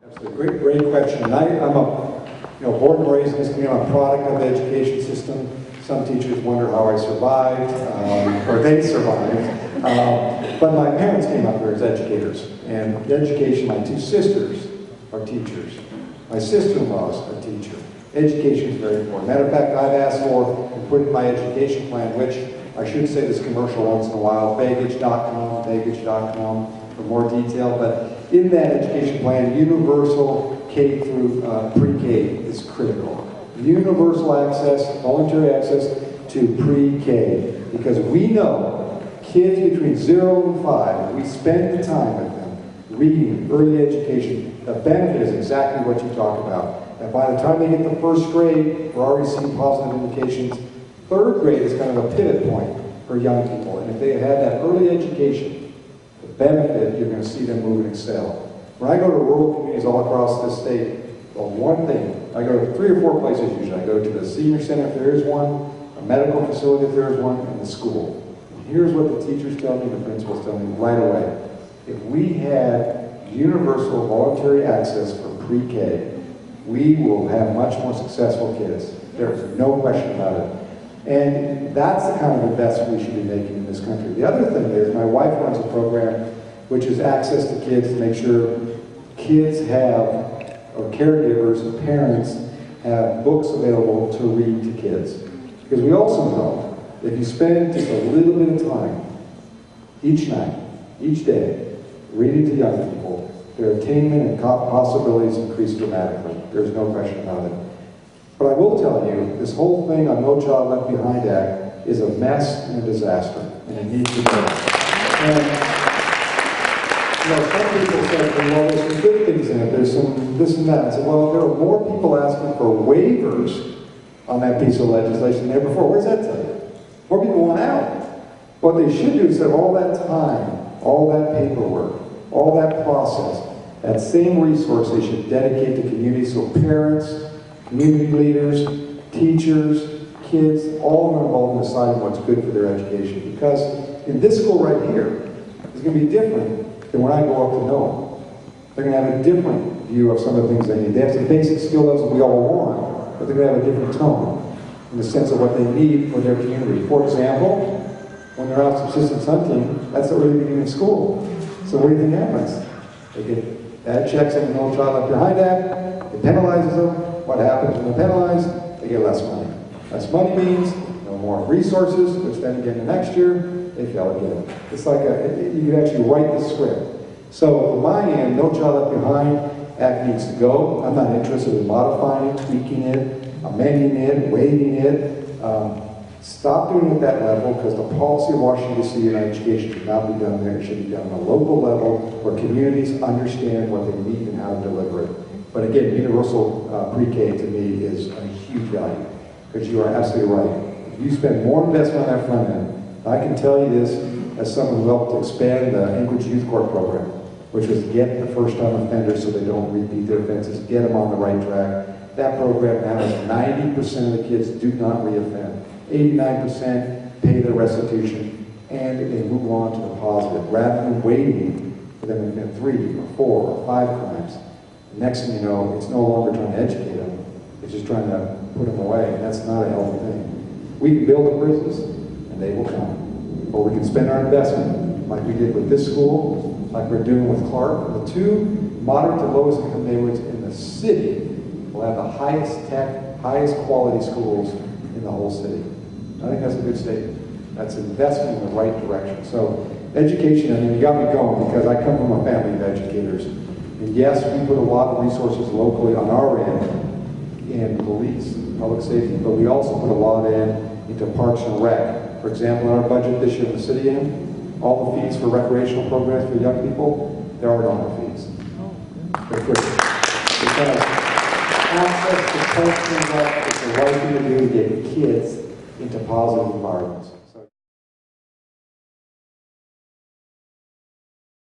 That's a great question. And I'm born and raised in this community. I'm a product of the education system. Some teachers wonder how I survived, or they survived. But my parents came up here as educators. And education, my two sisters are teachers. My sister-in-law is a teacher. Education is very important. Matter of fact, I've asked for and put in my education plan, which I should say this commercial once in a while, Begich.com for more detail. But in that education plan, universal K through pre-K is critical. Universal access, voluntary access to pre-K. Because we know kids between 0 and 5, we spend the time with them reading, early education. The benefit is exactly what you talk about. And by the time they get to first grade, we're already seeing positive indications. Third grade is kind of a pivot point for young people. And if they had that early education, the benefit, you're going to see them move and excel. When I go to rural communities all across this state, well, one thing, I go to 3 or 4 places usually. I go to the senior center if there is one, a medical facility if there is one, and the school. And here's what the teachers tell me, the principals tell me right away. If we had universal voluntary access for pre-K, we will have much more successful kids. There's no question about it. And that's the kind of investment we should be making in this country. The other thing is, my wife runs a program which is access to kids to make sure kids have, or caregivers and parents have books available to read to kids. Because we also know that if you spend just a little bit of time each night, each day, reading to young people, their attainment and possibilities increase dramatically. There's no question about it. But I will tell you, this whole thing on No Child Left Behind Act is a mess and a disaster, and it needs to go. And some people say, well, there's some good things in it, there's some this and that. I said, well, there are more people asking for waivers on that piece of legislation than ever before. What does that tell you? More people want out. What they should do is have all that time, all that paperwork, all that process, that same resource they should dedicate to communities, so parents, community leaders, teachers, kids, all are involved in deciding what's good for their education. Because in this school right here, it's going to be different than when I go up to know them. They're going to have a different view of some of the things they need. They have some basic skill levels that we all want, but they're going to have a different tone in the sense of what they need for their community. For example, when they're out subsistence hunting, that's the early beginning of school. So what do you think happens? They get bad checks on the No Child Left Behind Act, it penalizes them. What happens when they're penalized? They get less money. Less money means no more resources, which then again the next year, they fail again. It's like you can actually write the script. So from my end, No Child Left Behind Act needs to go. I'm not interested in modifying it, tweaking it, amending it, waiving it. Stop doing it at that level, because the policy of Washington, D.C. in education should not be done there. It should be done on a local level where communities understand what they need and how to deliver it. But again, universal pre-K to me is a huge value, because you are absolutely right. If you spend more investment on that front end, I can tell you this as someone who helped to expand the Anchorage Youth Court program, which was get the first-time offenders so they don't repeat their offenses, get them on the right track. That program now has 90% of the kids do not reoffend. 89% pay their restitution, and they move on to the positive, rather than waiting for them to commit 3 or 4 or 5 crimes. The next thing you know, it's no longer trying to educate them, it's just trying to put them away, and that's not a healthy thing. We can build the prisons, and they will come. Or we can spend our investment, like we did with this school, like we're doing with Clark. The 2 moderate to lowest income neighborhoods in the city will have the highest tech, highest quality schools in the whole city. I think that's a good statement. That's investment in the right direction. So education, I mean, you got me going, because I come from a family of educators. And yes, we put a lot of resources locally on our end in police, public safety, but we also put a lot into parks and rec. For example, in our budget this year in the city end, all the fees for recreational programs for young people, there are no more fees. They're free. Because access to parks and rec is the right thing to do to get kids into positive environments.